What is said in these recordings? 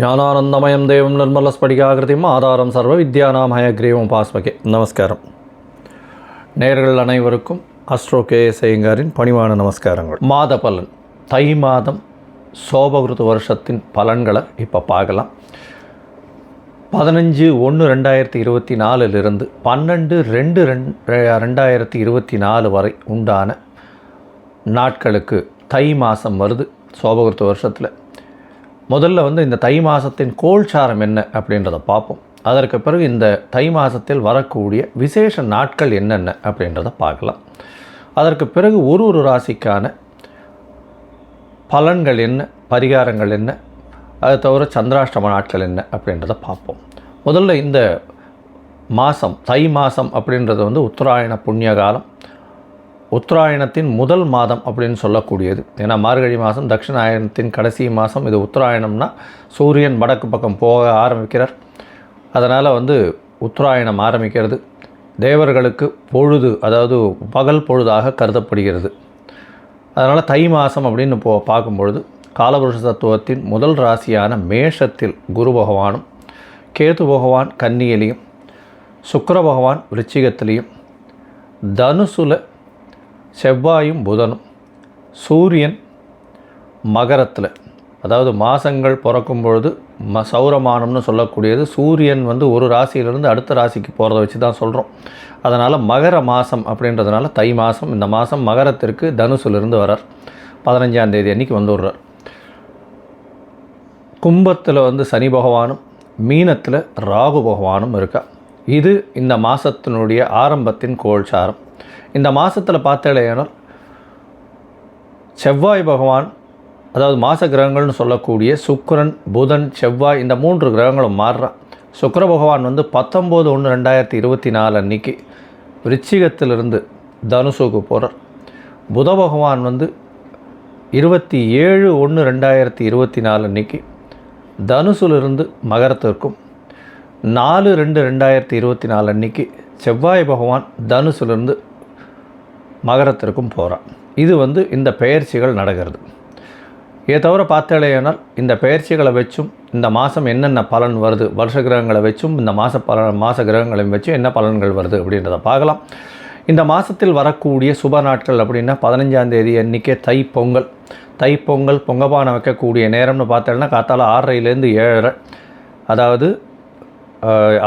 ஞானானந்தமயம் தேவம் நிர்மலஸ்படிகாகிருதியும் ஆதாரம் சர்வ வித்யானாம் ஹயக்ரீவம் பாஸ்மகே. நமஸ்காரம். நேயர்கள் அனைவருக்கும் அஸ்ட்ரோ KS ஐயங்காரின் பணிவான நமஸ்காரங்கள். மாத பலன், தை மாதம் சோபகிருது வருஷத்தின் பலன்களை இப்போ பார்க்கலாம். 15/1/2024 12/2/2024 வரை உண்டான நாட்களுக்கு தை மாதம் வருது. சோபகிருது வருஷத்தில் முதல்ல இந்த தை மாதத்தின் கோல்சாரம் என்ன அப்படின்றத பார்ப்போம். அதற்கு பிறகு இந்த தை மாதத்தில் வரக்கூடிய விசேஷ நாட்கள் என்னென்ன அப்படின்றத பார்க்கலாம். அதற்கு பிறகு ஒரு ராசிக்கான பலன்கள் என்ன, பரிகாரங்கள் என்ன, அது தவிர சந்திராஷ்டம நாட்கள் என்ன அப்படின்றத பார்ப்போம். முதல்ல இந்த மாதம், தை மாதம் அப்படின்றது உத்தராயண புண்ணிய காலம். உத்தராயணத்தின் முதல் மாதம் அப்படின்னு சொல்லக்கூடியது. ஏன்னா மார்கழி மாதம் தட்சிணாயனத்தின் கடைசி மாதம். இது உத்தராயணம்னா சூரியன் வடக்கு பக்கம் போக ஆரம்பிக்கிறார். அதனால் உத்தராயணம் ஆரம்பிக்கிறது. தேவர்களுக்கு பொழுது, அதாவது பகல் பொழுதாக கருதப்படுகிறது. அதனால் தை மாதம் அப்படின்னு பார்க்கும்பொழுது காலபுருஷ தத்துவத்தின் முதல் ராசியான மேஷத்தில் குரு பகவானும், கேது பகவான் கன்னியிலையும், சுக்கிர பகவான் விருச்சிகத்திலையும், தனுசுல செவ்வாயும் புதனும், சூரியன் மகரத்தில், அதாவது மாதங்கள் பிறக்கும் பொழுது சௌரமானம்னு சொல்லக்கூடியது. சூரியன் ஒரு ராசியிலிருந்து அடுத்த ராசிக்கு போகிறத வச்சு தான் சொல்கிறோம். அதனால் மகர மாதம் அப்படின்றதுனால தை மாதம். இந்த மாதம் மகரத்திற்கு தனுசுலேருந்து வரார். 15ஆம் தேதி அன்றைக்கி வந்துடுறார். கும்பத்தில் சனி பகவானும், மீனத்தில் ராகு பகவானும் இருக்கா. இது இந்த மாதத்தினுடைய ஆரம்பத்தின் கோல்சாரம். இந்த மாதத்தில் பார்த்தேனால் செவ்வாய் பகவான், அதாவது மாத கிரகங்கள்னு சொல்லக்கூடிய சுக்கிரன், புதன், செவ்வாய், இந்த 3 கிரகங்களும் மாறுறான். சுக்கிர பகவான் 19/1/2024 அன்றைக்கி விருச்சிகத்திலிருந்து தனுசுக்கு போகிறார். புத பகவான் 27/1/2024 அன்றைக்கி தனுசுலிருந்து மகரத்திற்கும், 4/2/2024 அன்றைக்கி செவ்வாய் பகவான் தனுசுலிருந்து மகரத்திற்கும் போகிறான். இது இந்த பெயர்ச்சிகள் நடக்கிறது. இதை தவிர பார்த்தேனால் இந்த பெயர்ச்சிகளை வச்சும் இந்த மாதம் என்னென்ன பலன் வருது, வருஷ கிரகங்களை வச்சும் இந்த மாத கிரகங்களையும் வச்சும் என்ன பலன்கள் வருது அப்படின்றத பார்க்கலாம். இந்த மாதத்தில் வரக்கூடிய சுப நாட்கள் அப்படின்னா 15ஆம் தேதி அன்றைக்கே தைப்பொங்கல். தைப்பொங்கல் பொங்கப்பானை வைக்கக்கூடிய நேரம்னு பார்த்தேன்னா காத்தால 6:30லேருந்து 7:30. அதாவது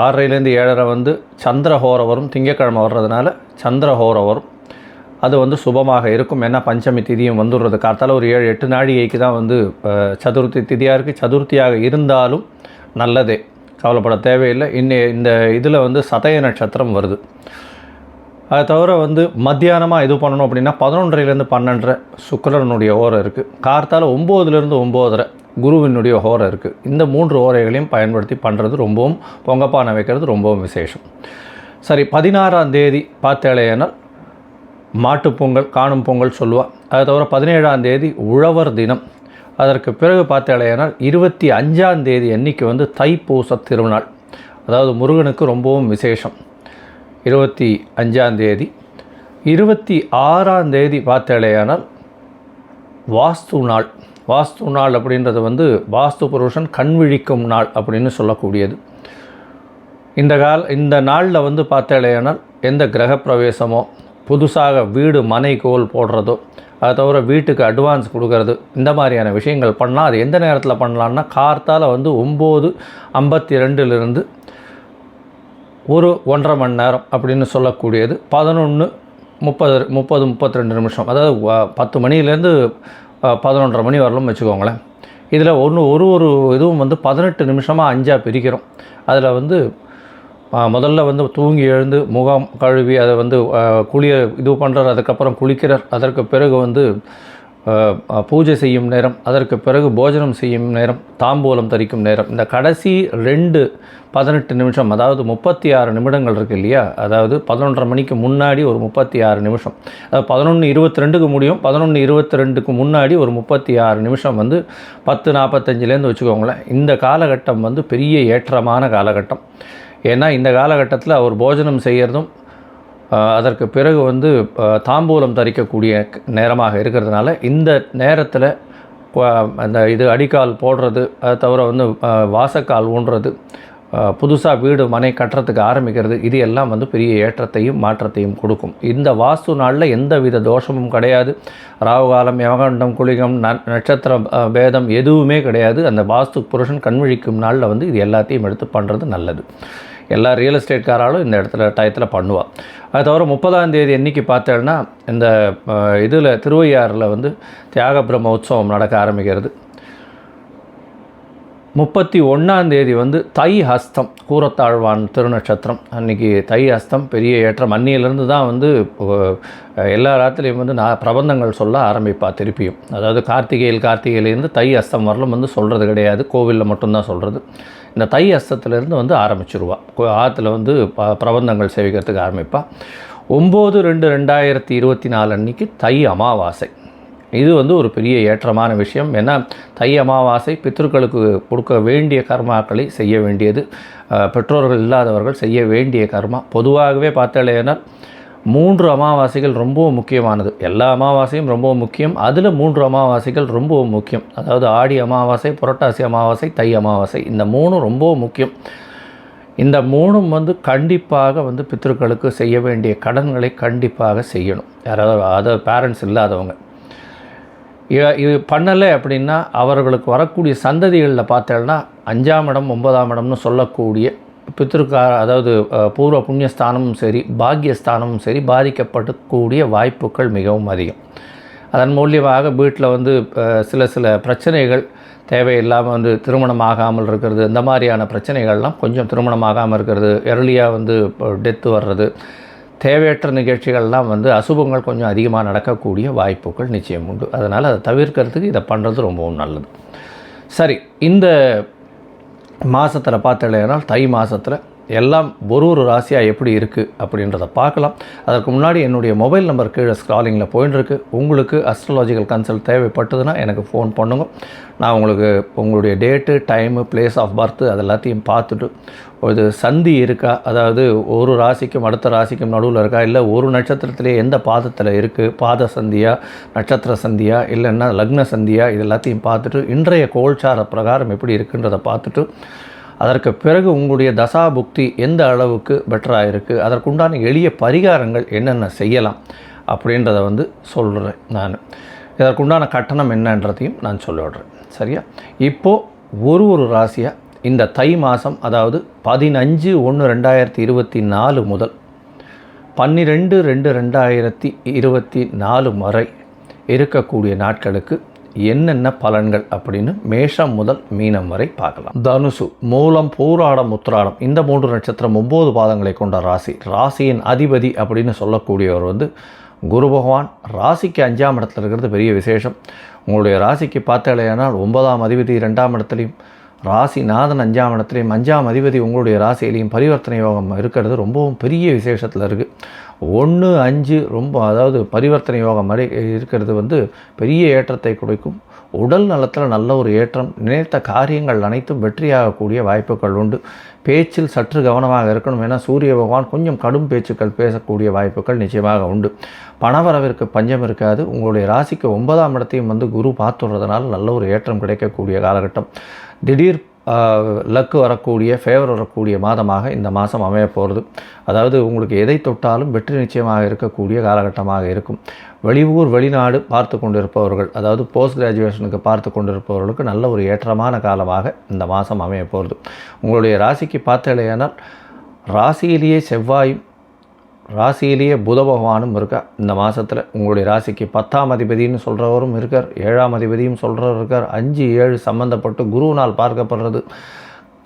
6:30லேருந்து 7:30 சந்திரஹோரம் வரும். திங்கக்கிழமை வர்றதுனால சந்திரஹோரம் வரும். அது சுபமாக இருக்கும். ஏன்னா பஞ்சமி திதியும் வந்துடுறது. காத்தால ஒரு 7-8 நாழிகைக்கு தான் சதுர்த்தி திதியாக இருக்குது. சதுர்த்தியாக இருந்தாலும் நல்லதே, கவலைப்பட தேவையில்லை. இந்த இதில் சதய நட்சத்திரம் வருது. அதை தவிர மத்தியானமாக இது பண்ணணும் அப்படின்னா 11:30லேருந்து 12:30 சுக்கிரனுடைய ஓரை இருக்குது. கார்த்தால 9:00லேருந்து 9:30 குருவினுடைய ஓரை இருக்குது. இந்த 3 ஓரைகளையும் பயன்படுத்தி பண்ணுறது ரொம்பவும், பொங்கப்பானை வைக்கிறது ரொம்பவும் விசேஷம். சரி, 16ஆம் தேதி பார்த்தேனால் மாட்டுப்பொங்கல், காணும் பொங்கல் சொல்லுவாள். அதை தவிர 17ஆம் தேதி உழவர் தினம். அதற்கு பிறகு பார்த்தேனால் 25ஆம் தேதி அன்றைக்கி தைப்பூச திருநாள், அதாவது முருகனுக்கு ரொம்பவும் விசேஷம். 25ஆம் தேதி. 26ஆம் தேதி பார்த்தேனால் வாஸ்து நாள். வாஸ்து நாள் அப்படின்றது வாஸ்து புருஷன் கண் விழிக்கும் நாள் அப்படின்னு சொல்லக்கூடியது. இந்த நாளில் பார்த்தேனால் எந்த கிரக பிரவேசமோ, புதுசாக வீடு மனை கோல் போடுறதோ, அதை தவிர வீட்டுக்கு அட்வான்ஸ் கொடுக்கறது, இந்த மாதிரியான விஷயங்கள் பண்ணால் அது எந்த நேரத்தில் பண்ணலான்னா கார்த்தால் 9:52லிருந்து ஒரு 1.5 மணி நேரம் அப்படின்னு சொல்லக்கூடியது 11:30-32 நிமிஷம். அதாவது 10 மணிலேருந்து 11:30 மணி வரலும் வச்சுக்கோங்களேன். இதில் ஒரு இதுவும் 18 நிமிஷமாக 5ஆக பிரிக்கிறோம். அதில் முதல்ல தூங்கி எழுந்து முகம் கழுவி அதை இது பண்ணுறார். அதுக்கப்புறம் குளிக்கிறார். அதற்கு பிறகு பூஜை செய்யும் நேரம், அதற்கு பிறகு போஜனம் செய்யும் நேரம், தாம்பூலம் தரிக்கும் நேரம். இந்த கடைசி 18 நிமிஷம், அதாவது 36 நிமிடங்கள் இருக்குது இல்லையா, அதாவது 11:30 மணிக்கு முன்னாடி ஒரு 36 நிமிஷம், அதாவது 11:22க்கு முடியும். 11:22க்கு முன்னாடி ஒரு 36 நிமிஷம் 10:45லேருந்து வச்சுக்கோங்களேன். இந்த காலகட்டம் பெரிய ஏற்றமான காலகட்டம். ஏன்னா இந்த காலகட்டத்தில் அவர் போஜனம் செய்கிறதும் அதற்கு பிறகு தாம்பூலம் தரிக்கக்கூடிய நேரமாக இருக்கிறதுனால இந்த நேரத்தில் அந்த இது அடிக்கால் போடுறது, அதை தவிர வந்து வாசக்கால் ஊன்றது, புதுசாக வீடு மனை கட்டுறதுக்கு ஆரம்பிக்கிறது, இது எல்லாம் வந்து பெரிய ஏற்றத்தையும் மாற்றத்தையும் கொடுக்கும். இந்த வாஸ்து நாளில் எந்த வித தோஷமும் கிடையாது. ராகுகாலம், யமகண்டம், குளிகம், நட்சத்திர பேதம் எதுவுமே கிடையாது. அந்த வாஸ்து புருஷன் கண்விழிக்கும் நாளில் வந்து இது எல்லாத்தையும் எடுத்து பண்ணுறது நல்லது. எல்லா ரியல் எஸ்டேட்காராலும் இந்த இடத்துல டயத்தில் பண்ணுவாள். அது தவிர 30ஆம் தேதி என்றைக்கு பார்த்தேன்னா இந்த இதில் திருவையாறில் வந்து தியாக பிரம்ம உற்சவம் நடக்க ஆரம்பிக்கிறது. 31ஆம் தேதி வந்து தை ஹஸ்தம், கூரத்தாழ்வான் திருநட்சத்திரம் அன்றைக்கி தை ஹஸ்தம், பெரிய ஏற்றம். அன்னியிலேருந்து தான் வந்து எல்லா ராத்திரியும் வந்து நான் பிரபந்தங்கள் சொல்ல ஆரம்பிப்பா திருப்பியும். அதாவது கார்த்திகையிலேருந்து தை ஹஸ்தம் வரலும் வந்து சொல்கிறது கிடையாது, கோவிலில் மட்டும்தான் சொல்கிறது. இந்த தை ஹஸ்தத்துலேருந்து வந்து ஆரம்பிச்சிருவா, ஆற்றுல வந்து பிரபந்தங்கள் சேவிக்கிறதுக்கு ஆரம்பிப்பா. 9/2/2024 அன்றைக்கி தை அமாவாசை. இது வந்து ஒரு பெரிய ஏற்றமான விஷயம். ஏன்னா தை அமாவாசை பித்ருக்களுக்கு கொடுக்க வேண்டிய கர்மாக்களை செய்ய வேண்டியது, பெற்றோர்கள் இல்லாதவர்கள் செய்ய வேண்டிய கர்மா. பொதுவாகவே பார்த்தாலேனால் 3 அமாவாசைகள் ரொம்பவும் முக்கியமானது. எல்லா அமாவாசையும் ரொம்பவும் முக்கியம், அதில் 3 அமாவாசைகள் ரொம்பவும் முக்கியம். அதாவது ஆடி அமாவாசை, புரட்டாசி அமாவாசை, தை அமாவாசை, இந்த 3 ரொம்பவும் முக்கியம். இந்த 3ம் வந்து கண்டிப்பாக வந்து பித்ருக்களுக்கு செய்ய வேண்டிய கடன்களை கண்டிப்பாக செய்யணும். யாராவது பேரண்ட்ஸ் இல்லாதவங்க இது பண்ணலை அப்படின்னா அவர்களுக்கு வரக்கூடிய சந்ததிகளில் பார்த்தேன்னா 5ஆம் இடம் 9ஆம் இடம்னு சொல்லக்கூடிய அதாவது பூர்வ புண்ணியஸ்தானமும் சரி பாக்கியஸ்தானமும் சரி பாதிக்கப்படக்கூடிய வாய்ப்புகள் மிகவும் அதிகம். அதன் மூலியமாக வீட்டில் வந்து சில பிரச்சனைகள் தேவையில்லாமல் வந்து திருமணம் ஆகாமல் இருக்கிறது, இந்த மாதிரியான பிரச்சனைகள்லாம் கொஞ்சம் திருமணம் ஆகாமல் இருக்கிறது, எர்லியாக வந்து டெத்து வர்றது, தேவையற்ற நிகழ்ச்சிகள்லாம் வந்து அசுபங்கள் கொஞ்சம் அதிகமாக நடக்கக்கூடிய வாய்ப்புகள் நிச்சயம் உண்டு. அதனால் அதை தவிர்க்கிறதுக்கு இதை பண்ணுறது ரொம்பவும் நல்லது. சரி, இந்த மாதத்தில் பார்த்தீங்கன்னா தை மாதத்தில் எல்லாம் ஒரு ராசியாக எப்படி இருக்குது அப்படின்றத பார்க்கலாம். அதற்கு முன்னாடி என்னுடைய மொபைல் நம்பர் கீழே ஸ்க்ராலிங்கில் போயின்னு இருக்குது. உங்களுக்கு அஸ்ட்ராலாஜிக்கல் கன்சல்ட் தேவைப்பட்டதுன்னா எனக்கு ஃபோன் பண்ணுங்க. நான் உங்களுக்கு உங்களுடைய date, time, place of birth அது எல்லாத்தையும் பார்த்துட்டு ஒரு சந்தி இருக்கா, அதாவது ஒரு ராசிக்கும் அடுத்த ராசிக்கும் நடுவில் இருக்கா, இல்லை ஒரு நட்சத்திரத்திலே எந்த பாதத்தில் இருக்குது, பாத சந்தியா, நட்சத்திர சந்தியா, இல்லைன்னா லக்ன சந்தியா, இது எல்லாத்தையும் பார்த்துட்டு இன்றைய கோல்சார பிரகாரம் எப்படி இருக்குன்றதை பார்த்துட்டு அதற்கு பிறகு உங்களுடைய தசா புக்தி எந்த அளவுக்கு பெட்டராக இருக்குது, அதற்குண்டான எளிய பரிகாரங்கள் என்னென்ன செய்யலாம் அப்படின்றத வந்து சொல்கிறேன். நான் இதற்குண்டான கட்டணம் என்னன்றதையும் நான் சொல்லிவிடுறேன். சரியா? இப்போது ஒரு ராசியாக இந்த தை மாதம், அதாவது 15/1/2024 முதல் 12/2/2024 வரை இருக்கக்கூடிய நாட்களுக்கு என்னென்ன பலன்கள் அப்படின்னு மேஷம் முதல் மீனம் வரை பார்க்கலாம். தனுசு, மூலம், பூராடம், உத்திராடம், இந்த 3 நட்சத்திரம் 9 பாதங்களை கொண்ட ராசி. ராசியின் அதிபதி அப்படின்னு சொல்லக்கூடியவர் வந்து குரு பகவான். ராசிக்கு 5ஆம் இடத்துல இருக்கிறது பெரிய விசேஷம். உங்களுடைய ராசிக்கு பார்த்தாலேனால் 9ஆம் அதிபதி 2ஆம் இடத்துலையும், ராசிநாதன் 5ஆம் இடத்துலையும், 5ஆம் அதிபதி உங்களுடைய ராசியிலையும் பரிவர்த்தனை யோகம் இருக்கிறது ரொம்பவும் பெரிய விசேஷத்தில் இருக்குது. 1, 5 ரொம்ப, அதாவது பரிவர்த்தனை யோகம் மாதிரி இருக்கிறது வந்து பெரிய ஏற்றத்தை கொடுக்கும். உடல் நலத்தில் நல்ல ஒரு ஏற்றம், நினைத்த காரியங்கள் அனைத்தும் வெற்றியாகக்கூடிய வாய்ப்புகள் உண்டு. பேச்சில் சற்று கவனமாக இருக்கணும். ஏன்னா சூரிய பகவான் கொஞ்சம் கடும் பேச்சுக்கள் பேசக்கூடிய வாய்ப்புகள் நிச்சயமாக உண்டு. பணவரவிற்கு பஞ்சம் இருக்காது. உங்களுடைய ராசிக்கு 9ஆம் இடத்தையும் வந்து குரு பார்த்துடுறதுனால நல்ல ஒரு ஏற்றம் கிடைக்கக்கூடிய காலகட்டம். திடீர் லக்கு வரக்கூடிய, ஃபேவர் வரக்கூடிய மாதமாக இந்த மாதம் அமைய போகிறது. அதாவது உங்களுக்கு எதை தொட்டாலும் வெற்றி நிச்சயமாக இருக்கக்கூடிய காலகட்டமாக இருக்கும். வெளியூர் வெளிநாடு பார்த்து கொண்டிருப்பவர்கள், அதாவது போஸ்ட் கிராஜுவேஷனுக்கு பார்த்து கொண்டிருப்பவர்களுக்கு நல்ல ஒரு ஏற்றமான காலமாக இந்த மாதம் அமைய போகிறது. உங்களுடைய ராசிக்கு பார்த்தலையானால் ராசியிலேயே செவ்வாயும் ராசியிலேயே புத பகவானும் இருக்கா. இந்த மாதத்தில் உங்களுடைய ராசிக்கு 10ஆம் அதிபதினு சொல்கிறவரும் இருக்கார், 7ஆம் அதிபதியும் சொல்கிறவர் இருக்கார். 5, 7 சம்மந்தப்பட்டு குருவினால் பார்க்கப்படுறது.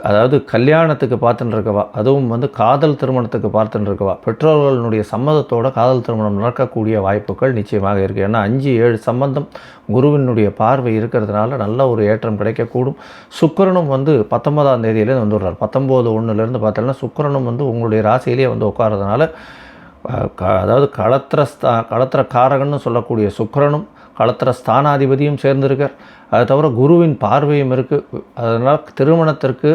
அதாவது கல்யாணத்துக்கு பார்த்துட்டு இருக்கவா, அதுவும் வந்து காதல் திருமணத்துக்கு பார்த்துட்டு இருக்கவா, பெற்றோர்களுடைய சம்மதத்தோடு காதல் திருமணம் நடக்கக்கூடிய வாய்ப்புகள் நிச்சயமாக இருக்குது. ஏன்னா 5, 7 சம்பந்தம் குருவினுடைய பார்வை இருக்கிறதுனால நல்ல ஒரு ஏற்றம் கிடைக்கக்கூடும். சுக்கிரனும் வந்து 19ஆம் தேதியிலேருந்து வந்துடுறார். 19/1 பார்த்தோம்னா சுக்கிரனும் வந்து உங்களுடைய ராசியிலேயே வந்து உட்காரதுனால, அதாவது களத்திர காரகன்னு சொல்லக்கூடிய சுக்கிரனும் களத்திர ஸ்தானாதிபதியும் சேர்ந்திருக்கார். அது தவிர குருவின் பார்வையும் இருக்குது. அதனால் திருமணத்திற்கு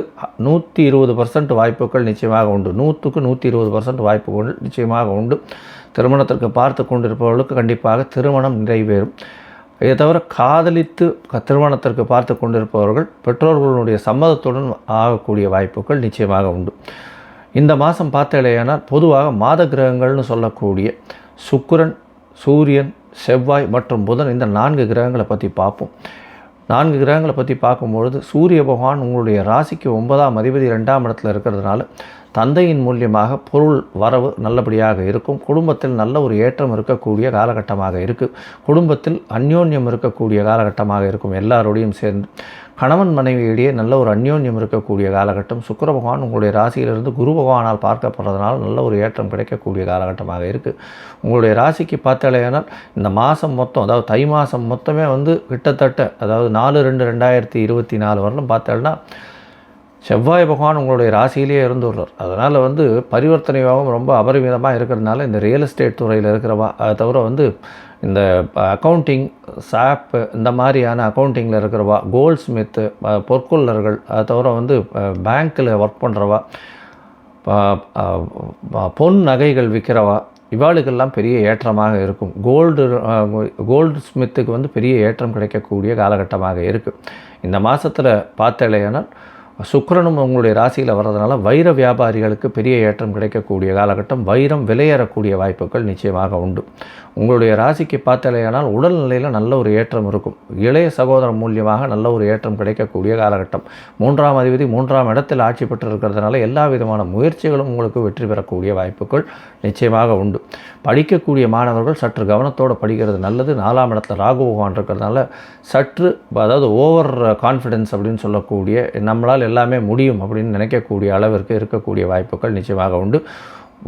120% வாய்ப்புகள் நிச்சயமாக உண்டு. 100க்கு 120% வாய்ப்புகள் நிச்சயமாக உண்டு. திருமணத்திற்கு பார்த்து கொண்டிருப்பவர்களுக்கு கண்டிப்பாக திருமணம் நிறைவேறும். இதை தவிர காதலித்து திருமணத்திற்கு பார்த்து கொண்டிருப்பவர்கள் பெற்றோர்களுடைய சம்மதத்துடன் ஆகக்கூடிய வாய்ப்புகள் நிச்சயமாக உண்டு. இந்த மாதம் பார்த்தேனால் பொதுவாக மாத கிரகங்கள்னு சொல்லக்கூடிய சுக்கிரன், சூரியன், செவ்வாய் மற்றும் புதன், இந்த 4 கிரகங்களை பற்றி பார்ப்போம். 4 கிரகங்களை பற்றி பார்க்கும்பொழுது சூரிய பகவான் உங்களுடைய ராசிக்கு 9ஆம் அதிபதி 2ஆம் இடத்துல இருக்கிறதுனால தந்தையின் மூலியமாக பொருள் வரவு நல்லபடியாக இருக்கும். குடும்பத்தில் நல்ல ஒரு ஏற்றம் இருக்கக்கூடிய காலகட்டமாக இருக்குது. குடும்பத்தில் அந்யோன்யம் இருக்கக்கூடிய காலகட்டமாக இருக்கும். எல்லாரோடையும் சேர்ந்து கணவன் மனைவியிடையே நல்ல ஒரு அந்யோன்யம் இருக்கக்கூடிய காலகட்டம். சுக்கிர பகவான் உங்களுடைய ராசியிலிருந்து குரு பகவானால் பார்க்கப்படுறதுனால நல்ல ஒரு ஏற்றம் கிடைக்கக்கூடிய காலகட்டமாக இருக்குது. உங்களுடைய ராசிக்கு பார்த்தாலேனால் இந்த மாதம் மொத்தம், அதாவது தை மாதம் மொத்தமே கிட்டத்தட்ட, அதாவது 4/2/2024 வரலும் பார்த்தோம்னா செவ்வாய் பகவான் உங்களுடைய ராசியிலேயே இருந்துள்ளார். அதனால் பரிவர்த்தனை யோகம் ரொம்ப அபரிமிதமாக இருக்கிறதுனால இந்த ரியல் எஸ்டேட் துறையில் இருக்கிறவா, அதை தவிர இந்த அக்கௌண்டிங், சாப்பு, இந்த மாதிரியான அக்கௌண்டிங்கில் இருக்கிறவா, கோல்ட் ஸ்மித்து, பொற்கொள்ளர்கள், அதை தவிர பேங்க்கில் ஒர்க் பண்ணுறவா, பொன் நகைகள் விற்கிறவா, இவாளுக்கெல்லாம் பெரிய ஏற்றமாக இருக்கும். கோல்டு ஸ்மித்துக்கு பெரிய ஏற்றம் கிடைக்கக்கூடிய காலகட்டமாக இருக்குது. இந்த மாதத்தில் பார்த்தேனால் சுக்கிரனும் உங்களுடைய ராசியில் வர்றதுனால வைர வியாபாரிகளுக்கு பெரிய ஏற்றம் கிடைக்கக்கூடிய காலகட்டம். வைரம் விலையேறக்கூடிய வாய்ப்புகள் நிச்சயமாக உண்டு. உங்களுடைய ராசிக்கு பார்த்தலையானால் உடல்நிலையில் நல்ல ஒரு ஏற்றம் இருக்கும். இளைய சகோதரம் மூலியமாக நல்ல ஒரு ஏற்றம் கிடைக்கக்கூடிய காலகட்டம். 3ஆம் அதிபதி 3ஆம் இடத்தில் ஆட்சி பெற்று இருக்கிறதுனால எல்லா விதமான முயற்சிகளும் உங்களுக்கு வெற்றி பெறக்கூடிய வாய்ப்புகள் நிச்சயமாக உண்டு. படிக்கக்கூடிய மாணவர்கள் சற்று கவனத்தோடு படிக்கிறது நல்லது. 4ஆம் இடத்துல ராகு பகவான் இருக்கிறதுனால சற்று, அதாவது ஓவர் கான்ஃபிடென்ஸ் அப்படின்னு சொல்லக்கூடிய, நம்மளால் எல்லாமே முடியும் அப்படின்னு நினைக்கக்கூடிய அளவிற்கு இருக்கக்கூடிய வாய்ப்புகள் நிச்சயமாக உண்டு.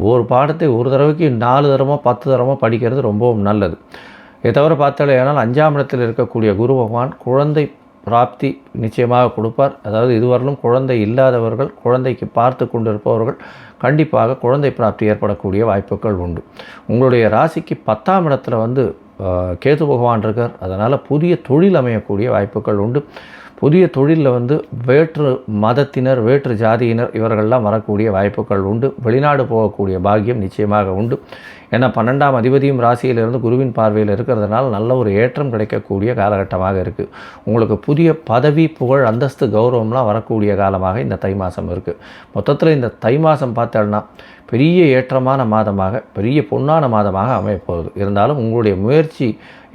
ஒரு பாடத்தை ஒரு தடவைக்கு 4 தரமோ 10 தரமோ படிக்கிறது ரொம்பவும் நல்லது. இதை தவிர பார்த்தாலேனால் 5ஆம் இடத்தில் இருக்கக்கூடிய குரு பகவான் குழந்தை பிராப்தி நிச்சயமாக கொடுப்பார். அதாவது இதுவரையிலும் குழந்தை இல்லாதவர்கள், குழந்தைக்கு பார்த்து கொண்டிருப்பவர்கள் கண்டிப்பாக குழந்தை பிராப்தி ஏற்படக்கூடிய வாய்ப்புகள் உண்டு. உங்களுடைய ராசிக்கு 10ஆம் இடத்துல கேது பகவான் இருக்கார். அதனால் புதிய தொழில் அமையக்கூடிய வாய்ப்புகள் உண்டு. புதிய தொழிலில் வேற்று மதத்தினர், வேற்று ஜாதியினர் இவர்கள்லாம் வரக்கூடிய வாய்ப்புகள் உண்டு. வெளிநாடு போகக்கூடிய பாக்கியம் நிச்சயமாக உண்டு. ஏன்னா 12ஆம் அதிபதியும் ராசியிலிருந்து குருவின் பார்வையில் இருக்கிறதுனால நல்ல ஒரு ஏற்றம் கிடைக்கக்கூடிய காலகட்டமாக இருக்குது. உங்களுக்கு புதிய பதவி, புகழ், அந்தஸ்து, கௌரவம்லாம் வரக்கூடிய காலமாக இந்த தை மாதம் இருக்குது. மொத்தத்தில் இந்த தை மாதம் பார்த்தோன்னா பெரிய ஏற்றமான மாதமாக, பெரிய பொன்னான மாதமாக அமையப்போகுது. இருந்தாலும் உங்களுடைய முயற்சி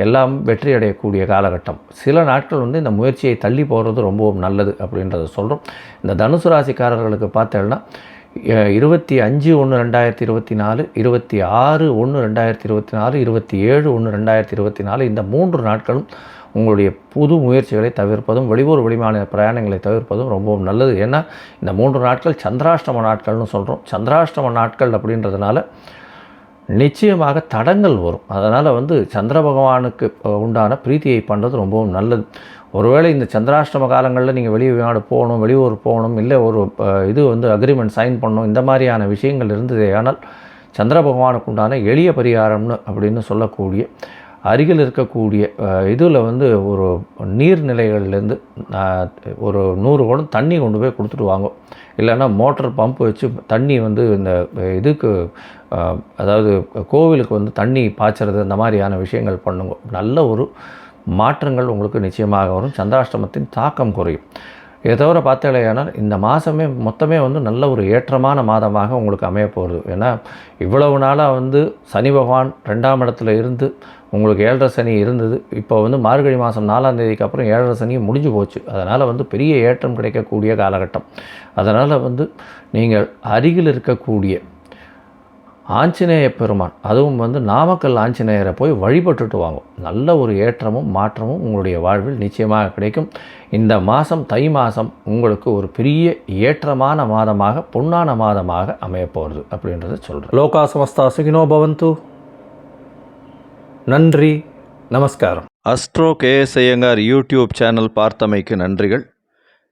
எல்லாம் வெற்றி அடையக்கூடிய காலகட்டம். சில நாட்கள் இந்த முயற்சியை தள்ளி போகிறது ரொம்பவும் நல்லது அப்படின்றத சொல்கிறோம். இந்த தனுசு ராசிக்காரர்களுக்கு பார்த்தோன்னா 25/1/2024, 26/1/2024, 27/1/2024 இந்த 3 நாட்களும் உங்களுடைய புது முயற்சிகளை தவிர்ப்பதும், வெளியூர் வெளிமாநில பிரயாணங்களை தவிர்ப்பதும் ரொம்பவும் நல்லது. ஏன்னா இந்த 3 நாட்கள் சந்திராஷ்டம நாட்கள்னு சொல்கிறோம். சந்திராஷ்டம நாட்கள் அப்படின்றதுனால நிச்சயமாக தடங்கள் வரும். அதனால் சந்திர பகவானுக்கு உண்டான பிரீத்தியை பண்ணுறது ரொம்பவும் நல்லது. ஒருவேளை இந்த சந்திராஷ்டம காலங்களில் நீங்கள் வெளிநாடு போகணும், வெளியூர் போகணும், இல்லை ஒரு அக்ரிமெண்ட் சைன் பண்ணணும், இந்த மாதிரியான விஷயங்கள் இருந்ததே. ஆனால் சந்திர பகவானுக்கு உண்டான எளிய பரிகாரம்னு அப்படின்னு சொல்லக்கூடிய அருகில் இருக்கக்கூடிய இதில் ஒரு நீர்நிலைகள்லேருந்து ஒரு 100 குடம் தண்ணி கொண்டு போய் கொடுத்துட்டு வாங்க. இல்லைன்னா மோட்டர் பம்ப் வச்சு தண்ணி இந்த இதுக்கு, அதாவது கோவிலுக்கு தண்ணி பாய்ச்சறது, இந்த மாதிரியான விஷயங்கள் பண்ணுங்க. நல்ல ஒரு மாற்றங்கள் உங்களுக்கு நிச்சயமாக வரும். சந்திராஷ்டமத்தின் தாக்கம் குறையும். இதை தவிர பார்த்தாலேயானால் இந்த மாதமே மொத்தமே நல்ல ஒரு ஏற்றமான மாதமாக உங்களுக்கு அமையப்போகுது. ஏன்னா இவ்வளவு நாளாக சனி பகவான் 2ஆம் இடத்துல இருந்து உங்களுக்கு 7.5 சனி இருந்தது. இப்போ மார்கழி மாதம் 4ஆம் தேதிக்கு அப்புறம் 7.5 சனியும் முடிஞ்சு போச்சு. அதனால் பெரிய ஏற்றம் கிடைக்கக்கூடிய காலகட்டம். அதனால் நீங்கள் அருகில் இருக்கக்கூடிய ஆஞ்சநேய பெருமான், அதுவும் நாமக்கல் ஆஞ்சநேயரை போய் வழிபட்டுட்டு வாங்க. நல்ல ஒரு ஏற்றமும் மாற்றமும் உங்களுடைய வாழ்வில் நிச்சயமாக கிடைக்கும். இந்த மாதம், தை மாதம் உங்களுக்கு ஒரு பெரிய ஏற்றமான மாதமாக, பொன்னான மாதமாக அமையப்போகிறது அப்படின்றத சொல்கிறேன். லோகா சமஸ்தா சுகினோ பவந்து. நன்றி, நமஸ்காரம். Astro KS Iyengar YouTube channel பார்த்தமைக்கு நன்றிகள்.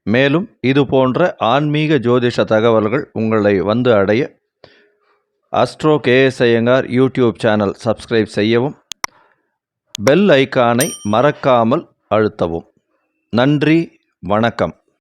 மேலும் இது போன்ற ஆன்மீக ஜோதிஷ தகவல்கள் உங்களை அடைய astro KS Iyengar YouTube channel subscribe செய்யவும், பெல் ஐக்கானை மறக்காமல் அழுத்தவும். நன்றி, வணக்கம்.